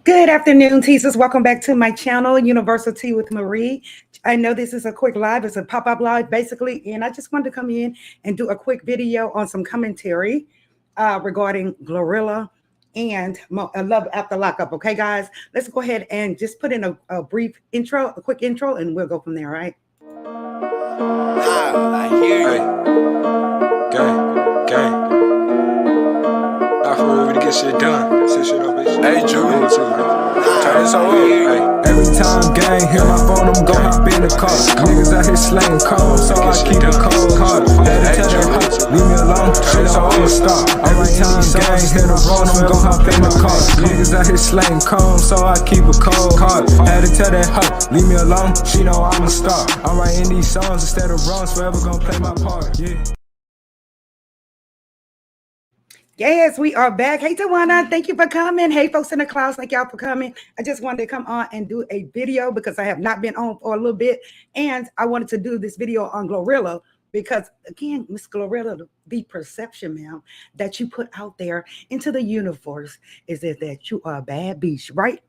Good afternoon, teachers. Welcome back to my channel, University with Marie. I know this is a quick live. It's a pop-up live, basically, and I just wanted to come in and do a quick video on some commentary regarding Glorilla and Love After Lockup. Okay, guys, let's go ahead and just put in a brief intro, a quick intro, and we'll go from there, all right? I hear you. Gang. Not for real, to get shit done. Shit up, bitch. Hey, Drew. Turn this all up. Every time gang hit my phone, I'm gon' hop in the car. Niggas out here slaying calls, so I keep a cold heart. Had to tell that hoe, leave me alone, shit I'm a star. Every time gang hit the road, I'm gon' hop in the car. Niggas out here slaying calls, so I keep a cold heart. Had to tell that hoe, leave me alone, she know I'm a star. I'm writing these songs instead of wrongs, forever gon' play my part, yeah. Yes, we are back. Hey, Tawana, thank you for coming. Hey, folks in the clouds, thank y'all for coming. I just wanted to come on and do a video because I have not been on for a little bit. And I wanted to do this video on Glorilla because, again, Miss Glorilla, the perception, ma'am, that you put out there into the universe is that you are a bad bitch, right?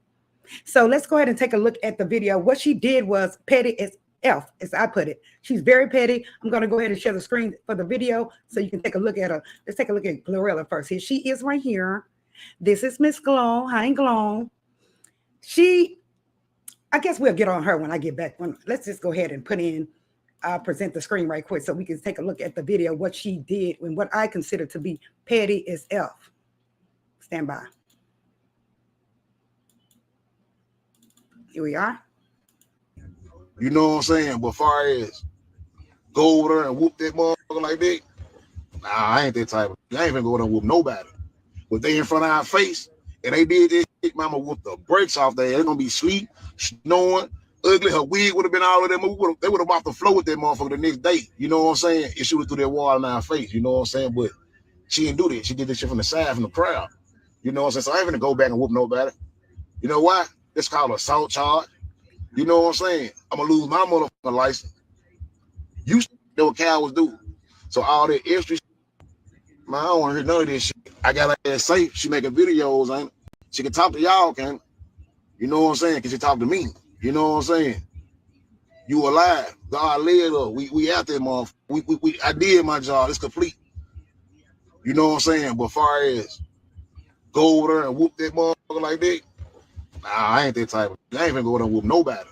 So let's go ahead and take a look at the video. What she did was petty as F, as I put it. She's very petty. I'm going to go ahead and share the screen for the video so you can take a look at her. Let's take a look at Glorilla first. Here she is right here. This is Miss Glow. Hi, Glow. I guess we'll get on her when I get back. Let's just go ahead and present the screen right quick so we can take a look at the video, what she did and what I consider to be petty as F. Stand by. Here we are. You know what I'm saying? But far as go over there and whoop that motherfucker like that, nah, I ain't that type of. I ain't even go over there and whoop nobody. But they in front of our face and they did this shit, mama whoop the brakes off there. They're gonna be sleep, snoring, ugly. Her wig would have been all of them. They would have mopped the floor with that motherfucker the next day. You know what I'm saying? And she was through that wall in our face. You know what I'm saying? But she didn't do that. She did this shit from the side, from the crowd. You know what I'm saying? So I ain't gonna go back and whoop nobody. You know why? It's called assault charge. You know what I'm saying? I'm gonna lose my motherfucking license. You know what cowards do. So all that extra shit, man, I don't want to hear none of this shit. I got her ass safe. She making videos, ain't it? She can talk to y'all, can it? You know what I'm saying? Can she talk to me? You know what I'm saying? You alive. God led her. We out there, motherfucker. I did my job. It's complete. You know what I'm saying? But far as go over there and whoop that motherfucker like that, nah, I ain't that type of. I ain't even go there and whoop nobody.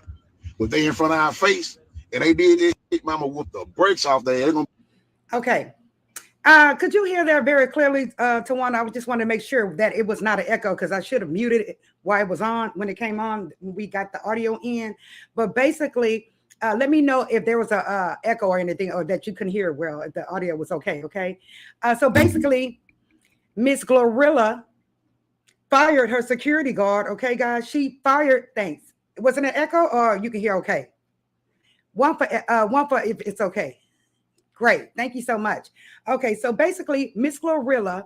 But they in front of our face and they did this shit, mama whoop the brakes off there. Okay. Could you hear there very clearly, Tawana? I just wanted to make sure that it was not an echo because I should have muted it while it was on. When it came on, we got the audio in. But basically, let me know if there was a echo or anything or that you couldn't hear well, if the audio was okay, okay? So basically, Miss Glorilla fired her security guard, okay, guys? She fired, thanks. Was it an echo or you can hear okay? One for if it's okay. Great, thank you so much. Okay, so basically, Miss Glorilla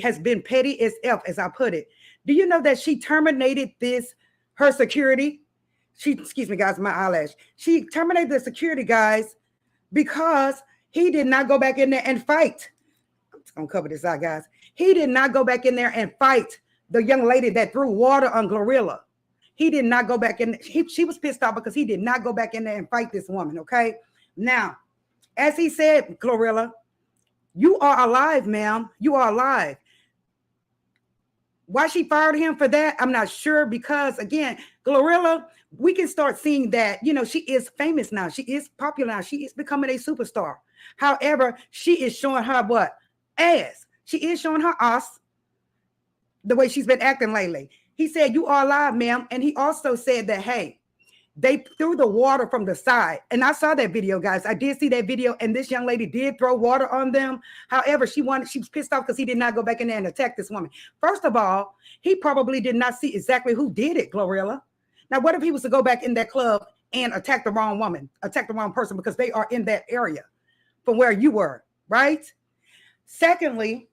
has been petty as F, as I put it. Do you know that she terminated her security? Excuse me, guys, my eyelash. She terminated the security guys because he did not go back in there and fight. I'm just gonna cover this out, guys. He did not go back in there and fight the young lady that threw water on Glorilla. He did not go back in. She was pissed off because he did not go back in there and fight this woman, okay? Now, as he said, Glorilla, you are alive, ma'am. You are alive. Why she fired him for that, I'm not sure because, again, Glorilla, we can start seeing that, you know, she is famous now. She is popular now. She is becoming a superstar. However, she is showing her what? Ass. She is showing her ass the way she's been acting lately. He said, you are alive, ma'am. And he also said that, hey, they threw the water from the side. And I saw that video, guys. I did see that video. And this young lady did throw water on them. However, she was pissed off because he did not go back in there and attack this woman. First of all, he probably did not see exactly who did it, Glorilla. Now, what if he was to go back in that club and attack the wrong woman, attack the wrong person because they are in that area from where you were, right? Secondly,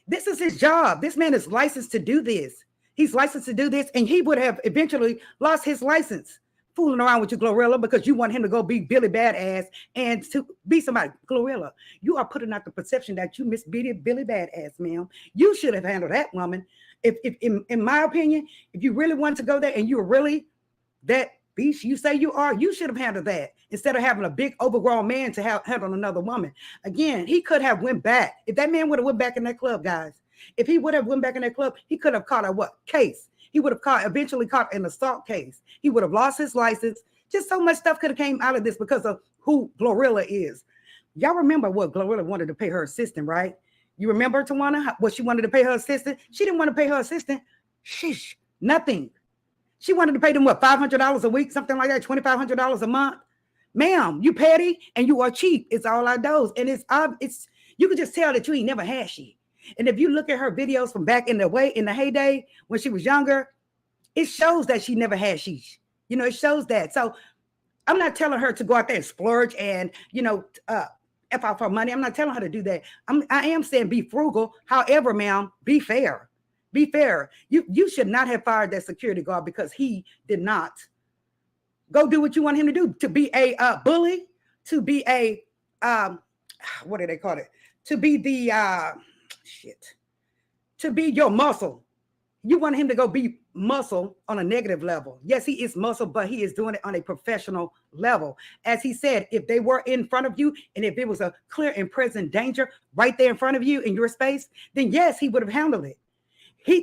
this is his job. This man is licensed to do this. He's licensed to do this, and he would have eventually lost his license fooling around with you, Glorilla, because you want him to go be Billy Badass and to be somebody. Glorilla, you are putting out the perception that you miss Billy Badass, ma'am. You should have handled that woman. If in my opinion, if you really wanted to go there and you're really that beast you say you are, you should have handled that instead of having a big overgrown man to handle another woman. Again, he could have went back. If that man would have went back in that club, guys, if he would have went back in that club, he could have caught a what case? He would have eventually caught an assault case. He would have lost his license. Just so much stuff could have came out of this because of who Glorilla is. Y'all remember what Glorilla wanted to pay her assistant, right? You remember, Tawana, what she wanted to pay her assistant? She didn't want to pay her assistant. Sheesh, nothing. She wanted to pay them, what, $500 a week, something like that, $2,500 a month. Ma'am, you petty and you are cheap. It's all I knows. And it's you could just tell that you ain't never had shit. And if you look at her videos from back in the heyday when she was younger, it shows that she never had sheesh. You know, it shows that. So I'm not telling her to go out there and splurge and, F out for money. I'm not telling her to do that. I am saying be frugal. However, ma'am, be fair. Be fair. You should not have fired that security guard because he did not go do what you want him to do. To be a bully, to be a what do they call it? To be the to be your muscle. You want him to go be muscle on a negative level. Yes, he is muscle, but he is doing it on a professional level. As he said, if they were in front of you and if it was a clear and present danger right there in front of you in your space, then yes, he would have handled it.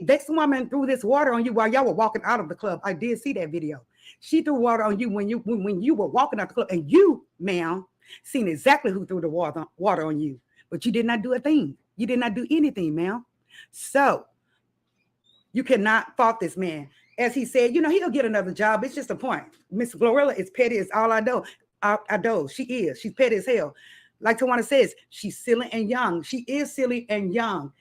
This woman threw this water on you while y'all were walking out of the club. I did see that video. She threw water on you when you were walking out the club, and you, ma'am, seen exactly who threw the water on you, but you did not do a thing. You did not do anything, ma'am. So you cannot fault this man. As he said, he'll get another job. It's just a point. Miss Glorilla is petty as all I know. I know. She is. She's petty as hell. Like Tawana says, she's silly and young. She is silly and young.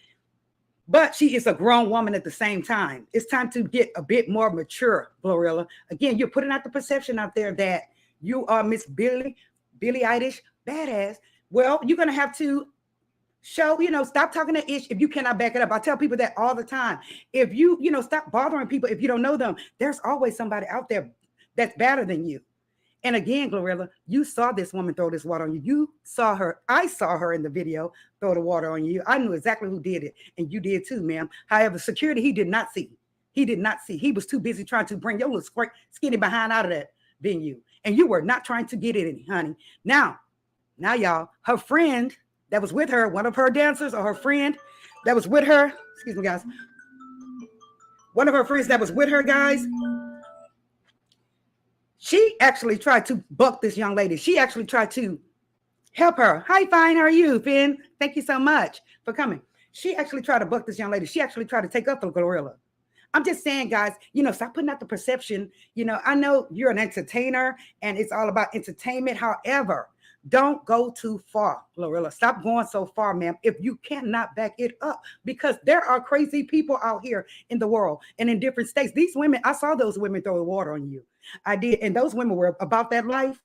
But she is a grown woman at the same time. It's time to get a bit more mature, Glorilla. Again, you're putting out the perception out there that you are Miss Billy-itis badass. Well, you're going to have to show, stop talking that ish if you cannot back it up. I tell people that all the time. If you, stop bothering people if you don't know them. There's always somebody out there that's better than you. And again, Glorilla, you saw this woman throw this water on you. You saw her. I saw her in the video throw the water on you. I knew exactly who did it. And you did too, ma'am. However, security, he did not see. He did not see. He was too busy trying to bring your little skinny behind out of that venue. And you were not trying to get it, honey. Now, y'all, her friend that was with her, one of her dancers or her friend that was with her, excuse me, guys. One of her friends that was with her, guys, she actually tried to buck this young lady. She actually tried to help her. Hi, fine. How are you, Finn? Thank you so much for coming. She actually tried to buck this young lady. She actually tried to take up the Glorilla. I'm just saying, guys, stop putting out the perception. I know you're an entertainer and it's all about entertainment. However, don't go too far, Glorilla. Stop going so far, ma'am, if you cannot back it up, because there are crazy people out here in the world and in different states. These women, I saw those women throw the water on you. I did. And those women were about that life.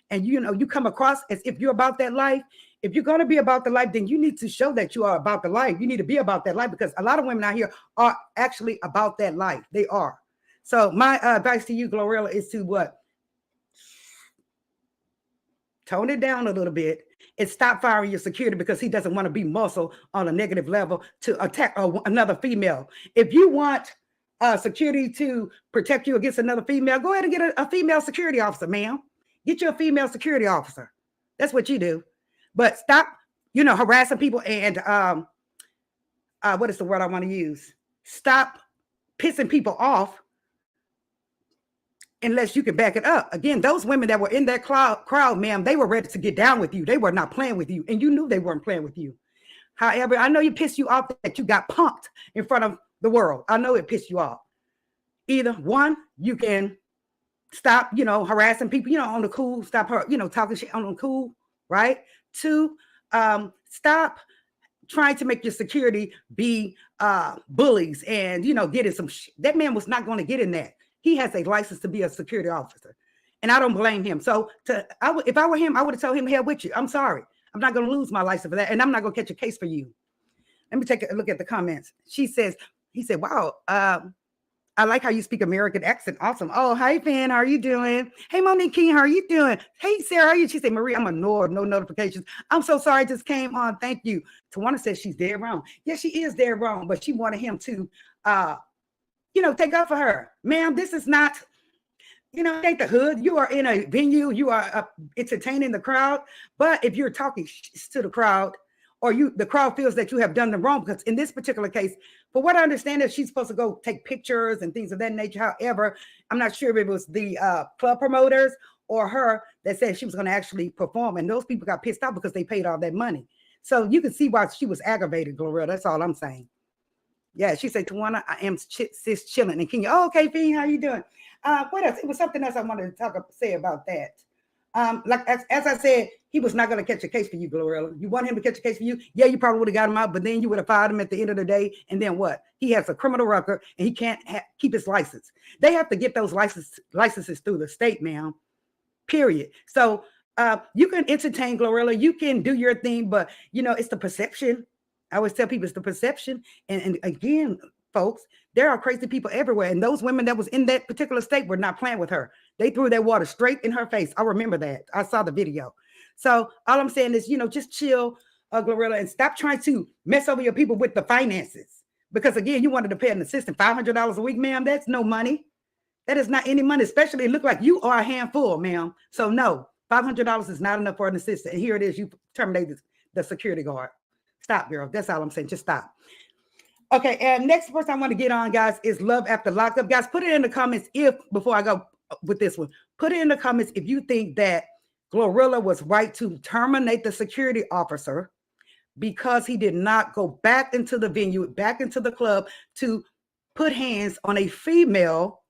And, you come across as if you're about that life. If you're going to be about the life, then you need to show that you are about the life. You need to be about that life, because a lot of women out here are actually about that life. They are. So my advice to you, Glorilla, is to what? Tone it down a little bit and stop firing your security because he doesn't want to be muscle on a negative level to attack another female. If you want security to protect you against another female, go ahead and get a female security officer, ma'am. Get you a female security officer. That's what you do. But stop, harassing people and what is the word I want to use? Stop pissing people off unless you can back it up. Again, those women that were in that crowd, ma'am, they were ready to get down with you. They were not playing with you, and you knew they weren't playing with you. However, I know you pissed you off that you got punked in front of the world. I know it pissed you off. Either one, you can stop, harassing people, on the cool, stop her, talking shit on the cool, right? Two, stop trying to make your security be bullies and, getting some shit. That man was not going to get in that. He has a license to be a security officer, and I don't blame him. So if I were him, I would have told him, hell with you. I'm sorry. I'm not going to lose my license for that, and I'm not going to catch a case for you. Let me take a look at the comments. He said, wow, I I like how you speak American accent. Awesome. Oh, hi, Fan. How are you doing? Hey, Monique King, how are you doing? Hey, Sarah, how are you? She said, Marie, I'm ignored. No notifications. I'm so sorry. I just came on. Thank you. Tawana says she's dead wrong. Yes, she is dead wrong, but she wanted him to, take up for her. Ma'am, this is not, it ain't the hood. You are in a venue. You are entertaining the crowd. But if you're talking to the crowd, or the crowd feels that you have done them wrong, because in this particular case, for what I understand, is she's supposed to go take pictures and things of that nature. However, I'm not sure if it was the club promoters or her that said she was going to actually perform, and those people got pissed off because they paid all that money. So you can see why she was aggravated, Glorilla. That's all I'm saying. Yeah, she said, Tawana, I am sis chilling. And Kenya, okay, Fiend, how you doing? What else? It was something else I wanted to say about that. Like as I said, he was not going to catch a case for you, Glorilla. You want him to catch a case for you? Yeah, you probably would have got him out, but then you would have fired him at the end of the day. And then what? He has a criminal record and he can't keep his license. They have to get those licenses through the state, ma'am. Period. So you can entertain Glorilla, you can do your thing, but it's the perception. I always tell people it's the perception. And again, folks, there are crazy people everywhere. And those women that was in that particular state were not playing with her. They threw that water straight in her face. I remember that. I saw the video. So all I'm saying is, just chill, Glorilla, and stop trying to mess over your people with the finances. Because again, you wanted to pay an assistant $500 a week, ma'am. That's no money. That is not any money, especially it look like you are a handful, ma'am. So no, $500 is not enough for an assistant. And here it is, you terminated the security guard. Stop, girl. That's all I'm saying. Just stop. Okay, and next person I want to get on, guys, is Love After Lockup. Guys, put it in the comments before I go with this one, put it in the comments if you think that Glorilla was right to terminate the security officer because he did not go back into the venue, back into the club to put hands on a female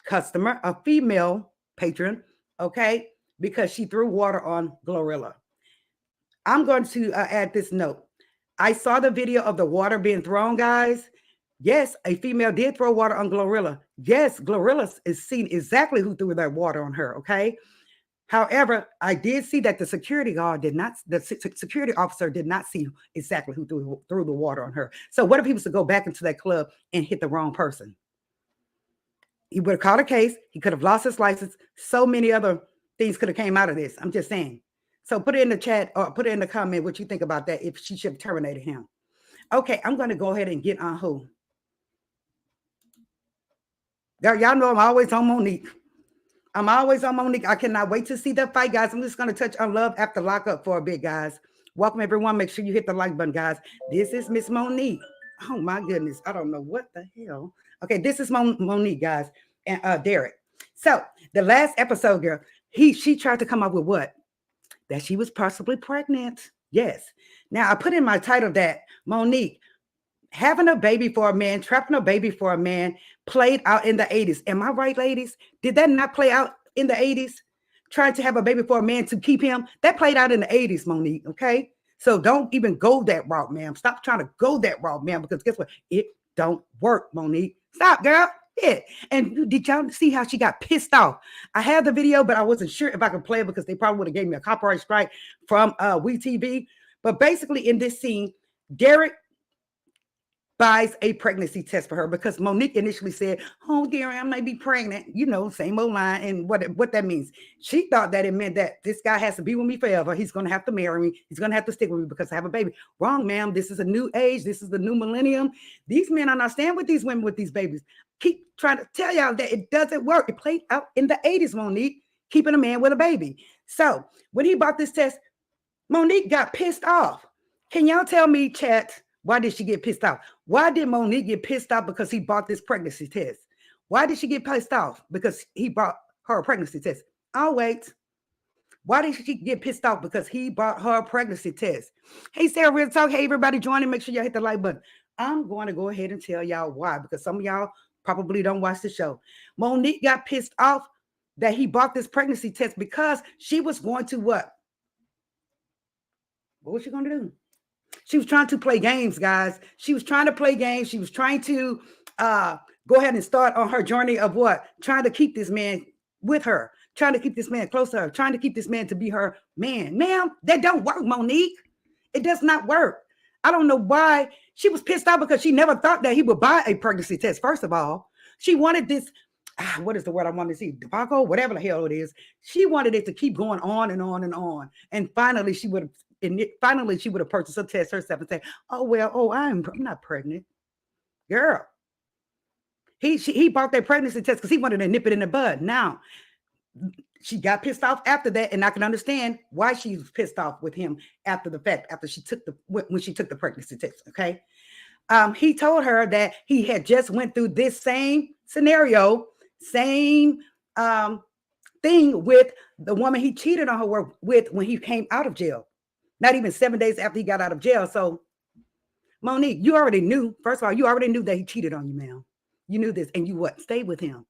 customer, a female patron, okay, because she threw water on Glorilla. I'm going to add this note. I saw the video of the water being thrown, guys. Yes, a female did throw water on Glorilla. Yes, Glorilla is seeing exactly who threw that water on her, okay? However, I did see that the security officer did not see exactly who threw the water on her. So what if he was to go back into that club and hit the wrong person? He would have caught a case. He could have lost his license. So many other things could have came out of this. I'm just saying. So put it in the chat or put it in the comment what you think about that, if she should have terminated him. Okay, I'm going to go ahead and get on who? Y'all know I'm always on Monique. I'm always on Monique. I cannot wait to see that fight, guys. I'm just going to touch on Love After Lockup for a bit, guys. Welcome, everyone. Make sure you hit the like button, guys. This is Miss Monique. Oh, my goodness. I don't know what the hell. Okay, this is Monique, guys, and Derek. So the last episode, girl, she tried to come up with what? That she was possibly pregnant. Yes. Now, I put in my title that Monique, having a baby for a man, trapping a baby for a man, played out in the 80s. Am I right, ladies? Did that not play out in the 80s? Trying to have a baby for a man to keep him? That played out in the 80s, Monique, okay? So don't even go that route, ma'am. Stop trying to go that route, ma'am, because guess what? It don't work, Monique. Stop, girl. Yeah. And did y'all see how she got pissed off? I had the video, but I wasn't sure if I could play it because they probably would have gave me a copyright strike from WeTV. But basically in this scene, Derek buys a pregnancy test for her because Monique initially said, oh, dear, I might be pregnant. You know, same old line. And what that means. She thought that it meant that this guy has to be with me forever. He's going to have to marry me. He's going to have to stick with me because I have a baby. Wrong, ma'am. This is a new age. This is the new millennium. These men are not staying with these women with these babies. Keep trying to tell y'all that it doesn't work. It played out in the 80s, Monique, keeping a man with a baby. So when he bought this test, Monique got pissed off. Can y'all tell me, chat, why did she get pissed off? Why did Monique get pissed off because he bought this pregnancy test? Why did she get pissed off? Because he bought her a pregnancy test. I'll wait. Why did she get pissed off? Because he bought her a pregnancy test. Hey, Sarah, real talk. Hey, everybody joining. Make sure y'all hit the like button. I'm going to go ahead and tell y'all why, because some of y'all probably don't watch the show. Monique got pissed off that he bought this pregnancy test because she was going to what? What was she going to do? She was trying to play games, guys. She was trying to play games. She was trying to go ahead and start on her journey of what? Trying to keep this man with her, trying to keep this man close to her, trying to keep this man to be her man. Ma'am, that don't work, Monique. It does not work. I don't know why she was pissed off because she never thought that he would buy a pregnancy test, first of all. She wanted this, what is the word I want to see? Debacle, whatever the hell it is. She wanted it to keep going on and on and on. And finally, she would have purchased a test herself and say, oh, well, I'm not pregnant. Girl. He bought that pregnancy test because he wanted to nip it in the bud. Now, she got pissed off after that, and I can understand why she was pissed off with him after the fact, when she took the pregnancy test, okay? He told her that he had just went through this same scenario, same thing with the woman he cheated on her with when he came out of jail. Not even 7 days after he got out of jail. So, Monique, you already knew. First of all, you already knew that he cheated on you, ma'am. You knew this, and you what? Stayed with him.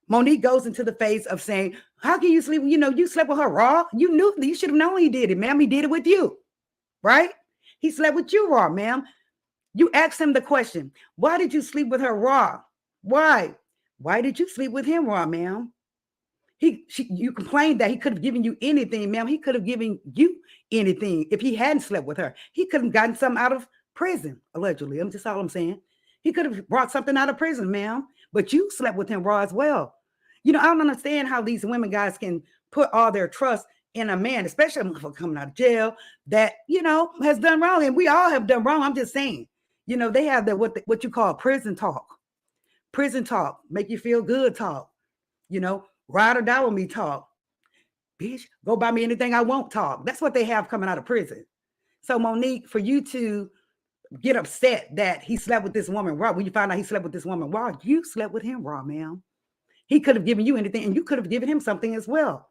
Monique goes into the phase of saying, how can you sleep? You know, you slept with her raw. You knew, you should have known he did it, ma'am. He did it with you, right? He slept with you raw, ma'am. You asked him the question, why did you sleep with her raw? Why? Why did you sleep with him raw, ma'am? You complained that he could have given you anything, ma'am. He could have given you anything if he hadn't slept with her. He could have gotten something out of prison, allegedly. I'm just all I'm saying. He could have brought something out of prison, ma'am. But you slept with him raw as well. You know, I don't understand how these women guys can put all their trust in a man, especially for coming out of jail, that, you know, has done wrong. And we all have done wrong. I'm just saying, you know, they have what you call prison talk, make you feel good talk, you know, ride or die with me talk, bitch, go buy me anything I want talk. That's what they have coming out of prison. So Monique, for you to get upset that he slept with this woman raw, when you find out he slept with this woman raw, you slept with him raw, ma'am. He could have given you anything, and you could have given him something as well.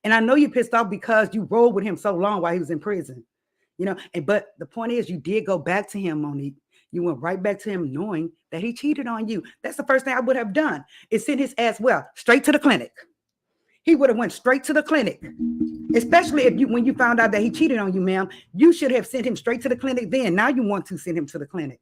And I know you're pissed off because you rolled with him so long while he was in prison, you know. But the point is, you did go back to him, Monique. You went right back to him knowing that he cheated on you. That's the first thing I would have done, is send his ass, straight to the clinic. He would have went straight to the clinic, especially when you found out that he cheated on you, ma'am. You should have sent him straight to the clinic then. Now you want to send him to the clinic.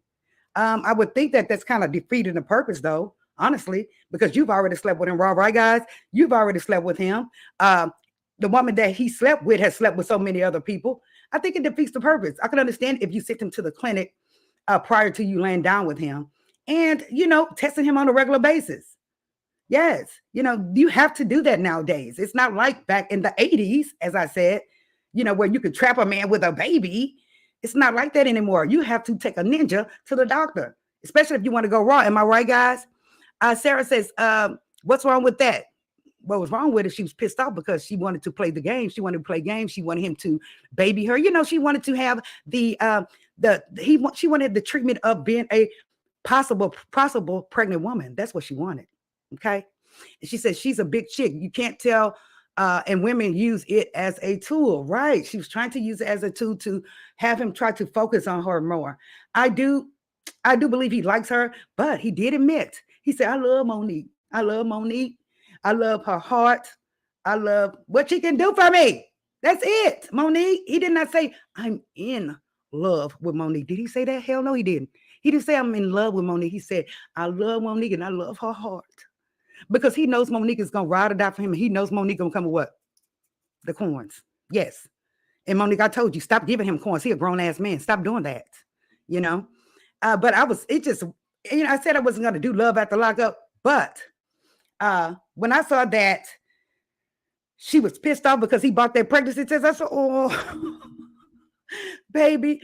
I would think that that's kind of defeating the purpose, though, honestly, because you've already slept with him raw, right, guys? You've already slept with him. The woman that he slept with has slept with so many other people. I think it defeats the purpose. I can understand if you sent him to the clinic prior to you laying down with him and, you know, testing him on a regular basis. Yes, you know, you have to do that nowadays. It's not like back in the 80s, as I said, you know, where you could trap a man with a baby. It's not like that anymore. You have to take a ninja to the doctor, especially if you want to go raw. Am I right, guys? Sarah says, what's wrong with that? What was wrong with it? She was pissed off because she wanted to play the game. She wanted to play games. She wanted him to baby her. You know, she wanted to have she wanted the treatment of being a possible pregnant woman. That's what she wanted. Okay. And she said she's a big chick. You can't tell. And women use it as a tool, right? She was trying to use it as a tool to have him try to focus on her more. I do believe he likes her, but he did admit, he said, I love Monique. I love Monique. I love her heart. I love what she can do for me. That's it, Monique. He did not say, I'm in love with Monique. Did he say that? Hell no, he didn't. He didn't say, I'm in love with Monique. He said, I love Monique and I love her heart. Because he knows Monique is going to ride or die for him. And he knows Monique going to come with what? The corns. Yes. And Monique, I told you, stop giving him corns. He a grown-ass man. Stop doing that, you know. But I said I wasn't going to do love after lockup. But when I saw that she was pissed off because he bought that pregnancy test, I said, oh, baby,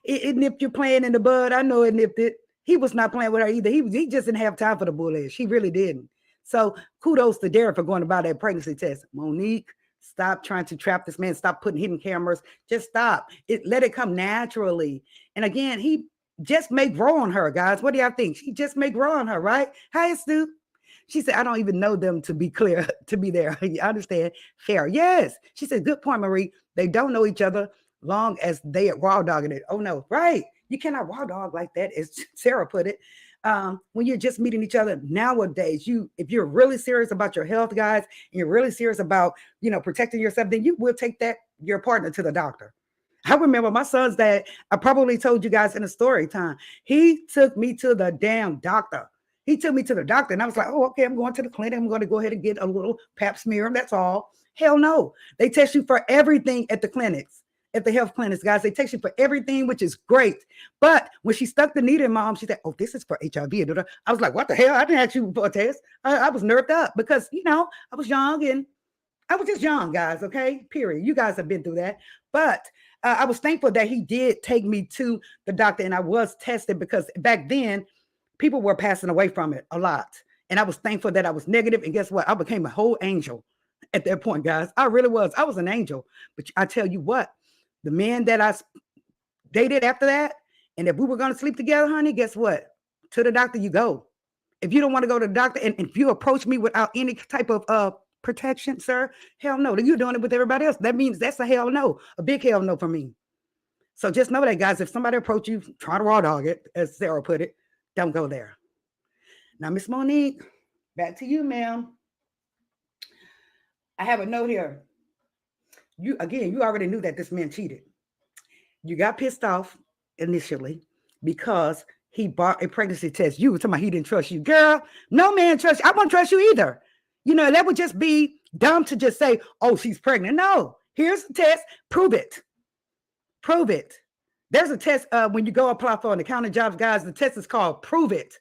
it nipped your plan in the bud. I know it nipped it. He was not playing with her either. He just didn't have time for the bullies. She really didn't. So kudos to Derek for going to buy that pregnancy test. Monique, stop trying to trap this man. Stop putting hidden cameras. Just stop. Let it come naturally. And again, he just may grow on her, guys. What do y'all think? She just may grow on her, right? Hi, Stu. She said, I don't even know them to be clear, to be there. You understand? Fair. Yes. She said, good point, Marie. They don't know each other long as they are raw dogging it. Oh, no. Right. You cannot raw dog like that, as Sarah put it. When you're just meeting each other nowadays, if you're really serious about your health, guys, and you're really serious about, you know, protecting yourself, then you will take your partner to the doctor. I remember my son's dad, I probably told you guys in a story time, he took me to the damn doctor. He took me to the doctor and I was like, oh, okay, I'm going to the clinic. I'm going to go ahead and get a little pap smear. That's all. Hell no. They test you for everything at the clinics. at the health clinics, guys. They test you for everything, which is great. But when she stuck the needle in my arm, she said, "Oh, this is for HIV." I was like, "What the hell? I didn't ask you for a test." I was nerved up because, you know, I was young and I was just young, guys. Okay, period. You guys have been through that. But I was thankful that he did take me to the doctor and I was tested, because back then people were passing away from it a lot. And I was thankful that I was negative. And guess what? I became a whole angel at that point, guys. I really was. I was an angel. But I tell you what, the man that I dated after that, and if we were going to sleep together, honey, guess what? To the doctor you go. If you don't want to go to the doctor, and if you approach me without any type of protection, sir, hell no. You're doing it with everybody else. That means that's a hell no, a big hell no for me. So just know that, guys, if somebody approach you, try to raw dog it, as Sarah put it, don't go there. Now, Miss Monique, back to you, ma'am. I have a note here. You already knew that this man cheated. You got pissed off initially because he bought a pregnancy test. You were talking about he didn't trust you. Girl, no man trusts you. I won't trust you either. You know, that would just be dumb to just say, "Oh, she's pregnant." No, here's the test. Prove it. Prove it. There's a test when you go apply for an accounting jobs, guys. The test is called Prove It.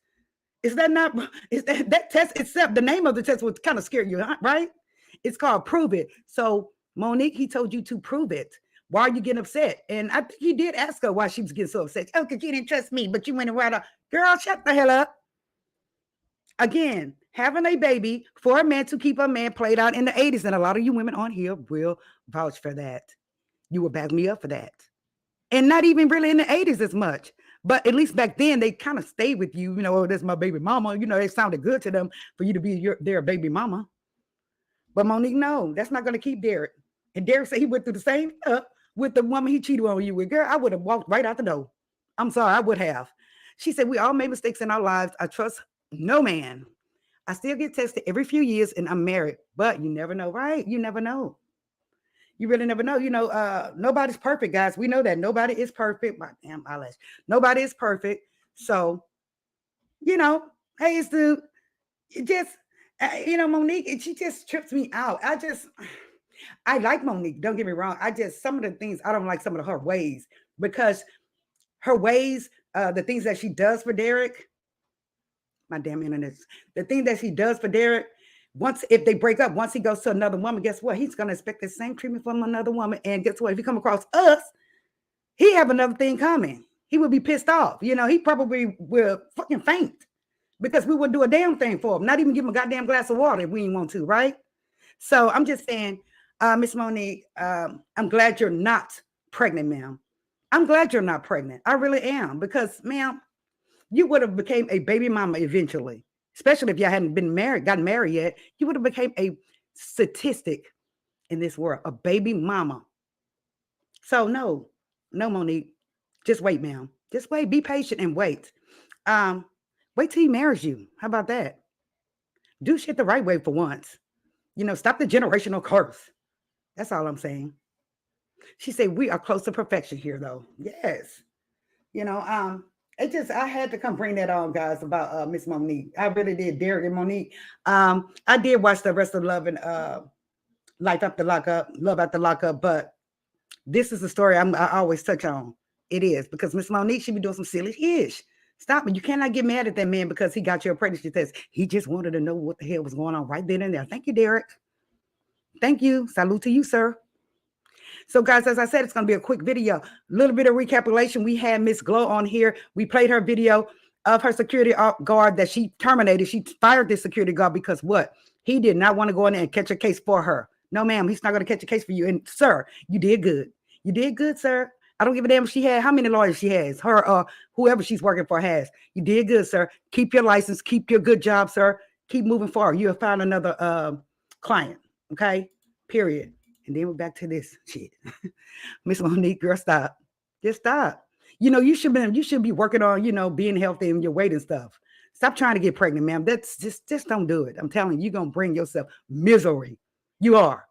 Is that not? Is that test itself? The name of the test would kind of scare you, right? It's called Prove It. So Monique, he told you to prove it. Why are you getting upset? And I think he did ask her why she was getting so upset. "Oh, because you didn't trust me, but you went and right up." Girl, shut the hell up. Again, having a baby for a man to keep a man played out in the 80s. And a lot of you women on here will vouch for that. You will back me up for that. And not even really in the 80s as much. But at least back then, they kind of stayed with you. You know, "Oh, that's my baby mama." You know, it sounded good to them for you to be their baby mama. But Monique, no, that's not going to keep Derek. And Derek said he went through the same stuff with the woman he cheated on you with. Girl, I would have walked right out the door. I'm sorry, I would have. She said, "We all make mistakes in our lives. I trust no man. I still get tested every few years and I'm married." But you never know, right? You never know. You really never know. You know, nobody's perfect, guys. We know that. Nobody is perfect. My damn eyelash. Nobody is perfect. So, you know, hey, it's just, you know, Monique, she just trips me out. I like Monique. Don't get me wrong. Some of the things, I don't like some of her ways, because her ways, the things that she does for Derek, my damn internet, the thing that she does for Derek, if they break up, once he goes to another woman, guess what? He's going to expect the same treatment from another woman. And guess what? If he come across us, he have another thing coming. He would be pissed off. You know, he probably will fucking faint because we wouldn't do a damn thing for him. Not even give him a goddamn glass of water if we didn't want to, right? So I'm just saying, Miss Monique, I'm glad you're not pregnant, ma'am. I'm glad you're not pregnant. I really am, because, ma'am, you would have became a baby mama eventually. Especially if y'all hadn't gotten married yet, you would have became a statistic in this world, a baby mama. So no, Monique, just wait, ma'am. Just wait, be patient and wait. Wait till he marries you. How about that? Do shit the right way for once. You know, stop the generational curse. That's all I'm saying. She said, "We are close to perfection here, though." Yes. You know, I had to come bring that on, guys, about Miss Monique. I really did. Derek and Monique. I did watch the rest of Love and Life After Lockup, Love After Lockup, but this is the story I always touch on. It is, because Miss Monique should be doing some silly ish. Stop it. You cannot get mad at that man because he got your pregnancy test. He just wanted to know what the hell was going on right then and there. Thank you, Derek. Thank you. Salute to you, sir. So, guys, as I said, it's going to be a quick video. A little bit of recapitulation. We had Miss Glow on here. We played her video of her security guard that she terminated. She fired this security guard because what? He did not want to go in there and catch a case for her. No, ma'am, he's not going to catch a case for you. And, sir, you did good. You did good, sir. I don't give a damn if she had how many lawyers she has. Her, whoever she's working for has. You did good, sir. Keep your license. Keep your good job, sir. Keep moving forward. You'll find another client. Okay? Period. And then we're back to this shit. Miss Monique, girl, stop. Just stop. You know, you should be working on, you know, being healthy and your weight and stuff. Stop trying to get pregnant, ma'am. That's just don't do it. I'm telling you, you're going to bring yourself misery. You are.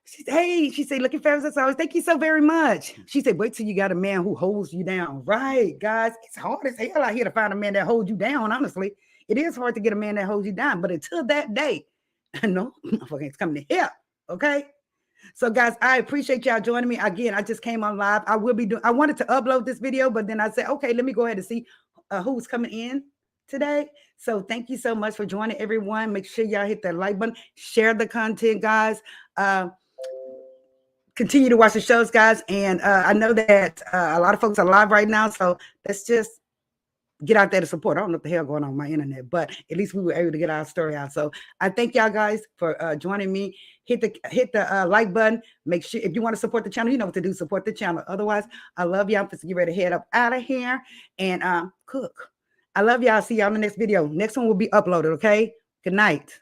She said, looking fabulous as always. Thank you so very much. She said, wait till you got a man who holds you down. Right, guys. It's hard as hell out here to find a man that holds you down, honestly. It is hard to get a man that holds you down. But until that day, no, it's coming to help. Okay? So guys, I appreciate y'all joining me again. I just came on live. I wanted to upload this video, but then I said, okay, let me go ahead and see who's coming in today. So thank you so much for joining, everyone. Make sure y'all hit that like button, share the content, guys. Continue to watch the shows, guys. And I know that a lot of folks are live right now, so let's just get out there to support. I don't know what the hell going on with my internet, but at least we were able to get our story out. So I thank y'all guys for joining me. Hit the like button. Make sure if you want to support the channel, you know what to do. Support the channel. Otherwise, I love y'all. I'm just get ready to head up out of here and cook. I love y'all. See y'all in the next video. Next one will be uploaded. Okay. Good night.